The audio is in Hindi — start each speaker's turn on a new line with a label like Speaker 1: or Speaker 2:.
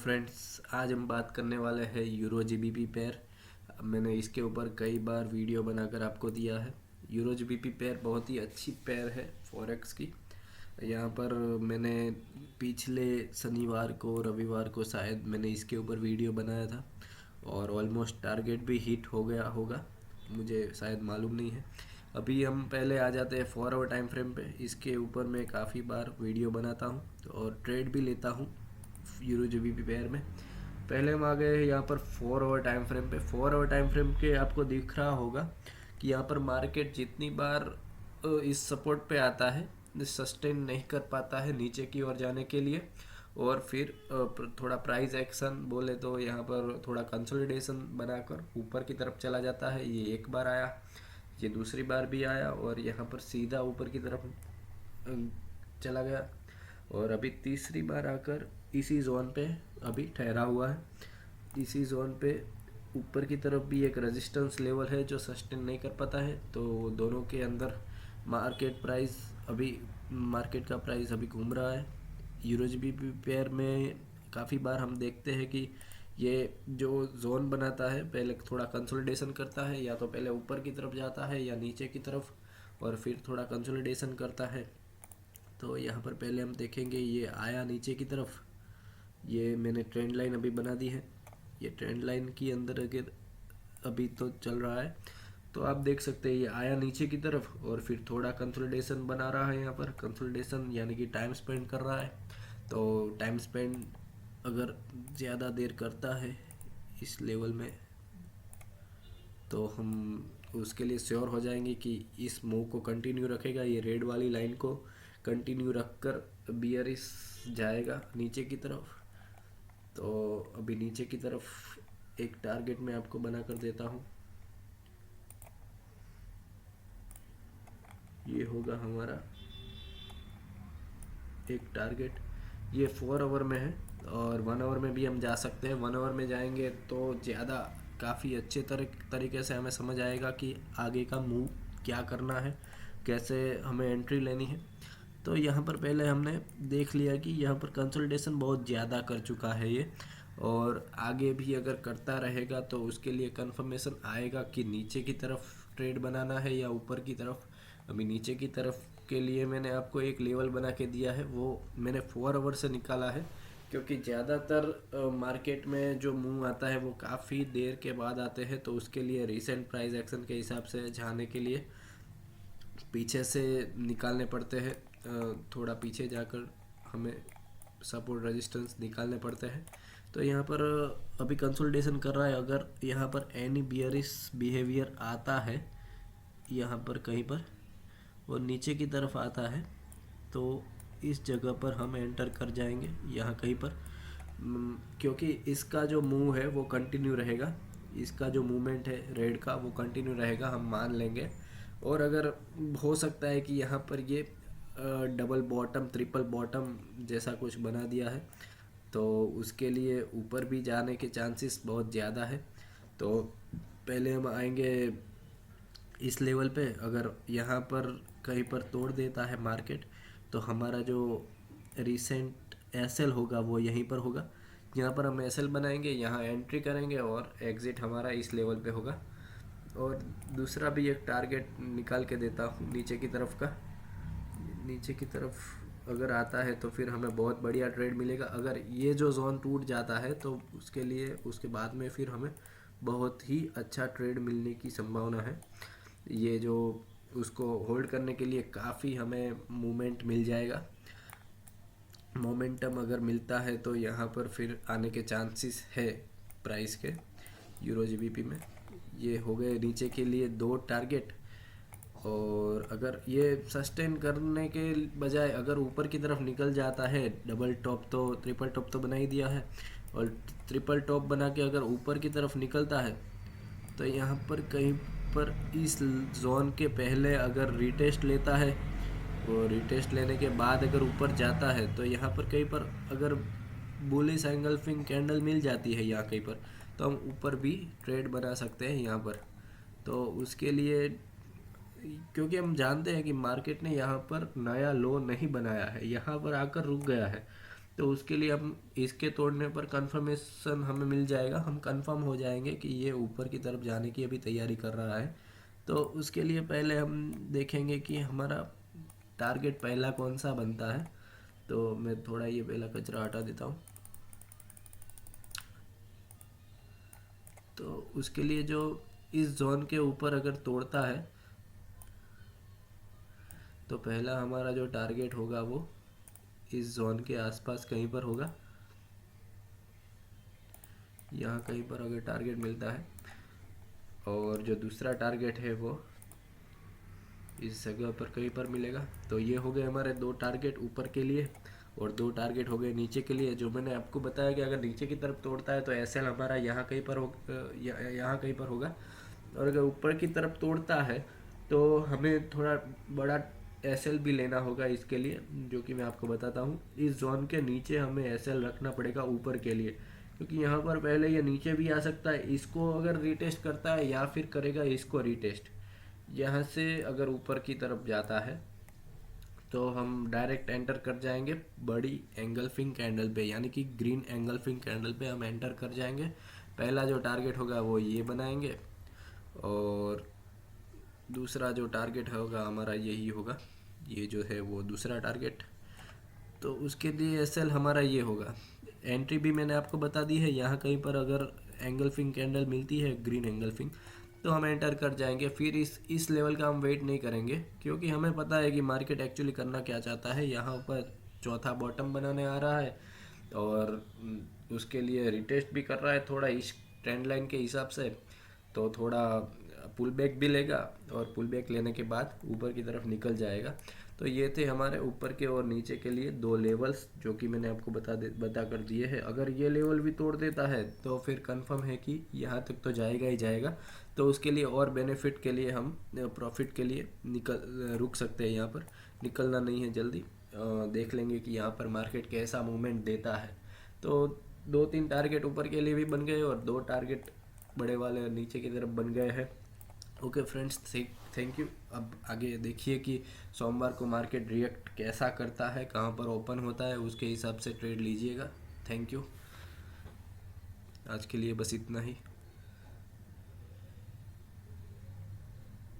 Speaker 1: फ्रेंड्स, आज हम बात करने वाले हैं यूरो जीबीपी पेयर। मैंने इसके ऊपर कई बार वीडियो बनाकर आपको दिया है। यूरो जीबीपी पेयर बहुत ही अच्छी पेयर है फॉरेक्स की। यहाँ पर मैंने पिछले शनिवार को रविवार को शायद मैंने इसके ऊपर वीडियो बनाया था और ऑलमोस्ट टारगेट भी हिट हो गया होगा, मुझे शायद मालूम नहीं है। अभी हम पहले आ जाते हैं 4 आवर टाइम फ्रेम पे। इसके ऊपर मैं काफ़ी बार वीडियो बनाता हूँ और ट्रेड भी लेता हूँ यूरो जीबीपी पेयर में। पहले हम आ गए यहाँ पर 4 आवर टाइम फ्रेम पे। 4 आवर टाइम फ्रेम के आपको दिख रहा होगा कि यहाँ पर मार्केट जितनी बार इस सपोर्ट पे आता है सस्टेन नहीं कर पाता है नीचे की ओर जाने के लिए, और फिर थोड़ा प्राइस एक्शन बोले तो यहाँ पर थोड़ा कंसोलिडेशन बनाकर ऊपर की तरफ चला जाता है। ये एक बार आया, ये दूसरी बार भी आया और यहाँ पर सीधा ऊपर की तरफ चला गया, और अभी तीसरी बार आकर इसी जोन पे अभी ठहरा हुआ है। इसी जोन पे ऊपर की तरफ भी एक रेजिस्टेंस लेवल है जो सस्टेन नहीं कर पाता है। तो दोनों के अंदर मार्केट का प्राइस अभी घूम रहा है। यूरो जीबीपी पेयर में काफ़ी बार हम देखते हैं कि ये जो जोन बनाता है पहले थोड़ा कंसोलिडेशन करता है, या तो पहले ऊपर की तरफ जाता है या नीचे की तरफ, और फिर थोड़ा कंसोलिडेशन करता है। तो यहाँ पर पहले हम देखेंगे, ये आया नीचे की तरफ। ये मैंने ट्रेंड लाइन अभी बना दी है। ये ट्रेंड लाइन की अंदर अगर अभी तो चल रहा है तो आप देख सकते हैं ये आया नीचे की तरफ और फिर थोड़ा कंसोलिडेशन बना रहा है। यहाँ पर कंसोलिडेशन यानी कि टाइम स्पेंड कर रहा है। तो टाइम स्पेंड अगर ज़्यादा देर करता है इस लेवल में तो हम उसके लिए श्योर हो जाएंगे कि इस मूव को कंटिन्यू रखेगा। ये रेड वाली लाइन को कंटिन्यू रखकर बियरिश जाएगा नीचे की तरफ। तो अभी नीचे की तरफ एक टारगेट मैं आपको बना कर देता हूँ। ये होगा हमारा एक टारगेट। ये 4 आवर में है और 1 आवर में भी हम जा सकते हैं। 1 आवर में जाएंगे तो ज़्यादा काफ़ी अच्छे तरीके से हमें समझ आएगा कि आगे का मूव क्या करना है, कैसे हमें एंट्री लेनी है। तो यहाँ पर पहले हमने देख लिया कि यहाँ पर कंसोलिडेशन बहुत ज़्यादा कर चुका है ये, और आगे भी अगर करता रहेगा तो उसके लिए कंफर्मेशन आएगा कि नीचे की तरफ ट्रेड बनाना है या ऊपर की तरफ। अभी नीचे की तरफ के लिए मैंने आपको एक लेवल बना के दिया है, वो मैंने 4 आवर से निकाला है, क्योंकि ज़्यादातर मार्केट में जो मूव आता है वो काफ़ी देर के बाद आते हैं। तो उसके लिए रीसेंट प्राइस एक्शन के हिसाब से जाने के लिए पीछे से निकालने पड़ते हैं। थोड़ा पीछे जाकर हमें सपोर्ट रेजिस्टेंस निकालने पड़ते हैं। तो यहाँ पर अभी कंसोलिडेशन कर रहा है। अगर यहाँ पर एनी बियरिश बिहेवियर आता है यहाँ पर कहीं पर और नीचे की तरफ आता है तो इस जगह पर हम एंटर कर जाएंगे यहाँ कहीं पर, क्योंकि इसका जो मूव है वो कंटिन्यू रहेगा। इसका जो मूवमेंट है रेड का वो कंटिन्यू रहेगा, हम मान लेंगे। और अगर हो सकता है कि यहाँ पर ये डबल बॉटम ट्रिपल बॉटम जैसा कुछ बना दिया है तो उसके लिए ऊपर भी जाने के चांसेस बहुत ज़्यादा है। तो पहले हम आएंगे इस लेवल पे। अगर यहाँ पर कहीं पर तोड़ देता है मार्केट तो हमारा जो रिसेंट एसएल होगा वो यहीं पर होगा। यहाँ पर हम एसएल बनाएंगे, यहाँ एंट्री करेंगे और एग्ज़िट हमारा इस लेवल पे होगा। और दूसरा भी एक टारगेट निकाल के देता हूँ नीचे की तरफ का। नीचे की तरफ अगर आता है तो फिर हमें बहुत बढ़िया ट्रेड मिलेगा। अगर ये जो जोन टूट जाता है तो उसके लिए उसके बाद में फिर हमें बहुत ही अच्छा ट्रेड मिलने की संभावना है। ये जो उसको होल्ड करने के लिए काफ़ी हमें मूवमेंट मिल जाएगा। मोमेंटम अगर मिलता है तो यहाँ पर फिर आने के चांसेस है प्राइस के यूरो जीबीपी में। ये हो गए नीचे के लिए 2 टारगेट। और अगर ये सस्टेन करने के बजाय अगर ऊपर की तरफ निकल जाता है, डबल टॉप तो ट्रिपल टॉप तो बना ही दिया है, और ट्रिपल टॉप बना के अगर ऊपर की तरफ निकलता है तो यहाँ पर कहीं पर इस जोन के पहले अगर रीटेस्ट लेता है और रीटेस्ट लेने के बाद अगर ऊपर जाता है तो यहाँ पर कहीं पर अगर बुलिश एंगल्फिंग कैंडल मिल जाती है यहाँ कहीं पर तो हम ऊपर भी ट्रेड बना सकते हैं यहाँ पर। तो उसके लिए, क्योंकि हम जानते हैं कि मार्केट ने यहाँ पर नया लो नहीं बनाया है, यहाँ पर आकर रुक गया है। तो उसके लिए हम इसके तोड़ने पर कंफर्मेशन हमें मिल जाएगा, हम कंफर्म हो जाएंगे कि ये ऊपर की तरफ जाने की अभी तैयारी कर रहा है। तो उसके लिए पहले हम देखेंगे कि हमारा टारगेट पहला कौन सा बनता है। तो मैं थोड़ा ये पहला कचरा हटा देता हूँ। तो उसके लिए जो इस जोन के ऊपर अगर तोड़ता है तो पहला हमारा जो टारगेट होगा वो इस जोन के आसपास कहीं पर होगा। यहाँ कहीं पर अगर टारगेट मिलता है, और जो दूसरा टारगेट है वो इस जगह पर कहीं पर मिलेगा। तो ये हो गए हमारे दो टारगेट ऊपर के लिए, और दो टारगेट हो गए नीचे के लिए। जो मैंने आपको बताया कि अगर नीचे की तरफ तोड़ता है तो एसएल हमारा यहाँ कहीं पर यहाँ कहीं पर होगा, और अगर ऊपर की तरफ तोड़ता है तो हमें थोड़ा बड़ा एसएल भी लेना होगा इसके लिए, जो कि मैं आपको बताता हूँ। इस जोन के नीचे हमें एसएल रखना पड़ेगा ऊपर के लिए, क्योंकि यहाँ पर पहले ये नीचे भी आ सकता है। इसको अगर रीटेस्ट करता है या फिर करेगा इसको रीटेस्ट, यहाँ से अगर ऊपर की तरफ जाता है तो हम डायरेक्ट एंटर कर जाएंगे बड़ी एंगल्फिंग कैंडल पे, यानी कि ग्रीन एंगल्फिंग कैंडल पे हम एंटर कर जाएंगे। पहला जो टारगेट होगा वो ये बनाएंगे, और दूसरा जो टारगेट होगा हमारा यही होगा, ये जो है वो दूसरा टारगेट। तो उसके लिए एसएल हमारा ये होगा। एंट्री भी मैंने आपको बता दी है, यहाँ कहीं पर अगर एंगल्फिंग कैंडल मिलती है ग्रीन एंगल्फिंग तो हम एंटर कर जाएंगे। फिर इस लेवल का हम वेट नहीं करेंगे, क्योंकि हमें पता है कि मार्केट एक्चुअली करना क्या चाहता है। यहाँ पर चौथा बॉटम बनाने आ रहा है, और उसके लिए रिटेस्ट भी कर रहा है थोड़ा इस ट्रेंड लाइन के हिसाब से। तो थोड़ा पुल बैक भी लेगा, और पुल बैक लेने के बाद ऊपर की तरफ निकल जाएगा। तो ये थे हमारे ऊपर के और नीचे के लिए दो लेवल्स, जो कि मैंने आपको बता कर दिए हैं। अगर ये लेवल भी तोड़ देता है तो फिर कंफर्म है कि यहाँ तक तो जाएगा ही जाएगा। तो उसके लिए और बेनिफिट के लिए हम प्रॉफिट के लिए रुक सकते हैं, यहाँ पर निकलना नहीं है जल्दी। देख लेंगे कि यहाँ पर मार्केट कैसा मूवमेंट देता है। तो दो तीन टारगेट ऊपर के लिए भी बन गए, और दो टारगेट बड़े वाले नीचे की तरफ बन गए हैं। Okay friends, thank you. अब आगे देखिए कि सोमवार को मार्केट रिएक्ट कैसा करता है, कहाँ पर ओपन होता है, उसके हिसाब से ट्रेड लीजिएगा। Thank you. आज के लिए बस इतना ही।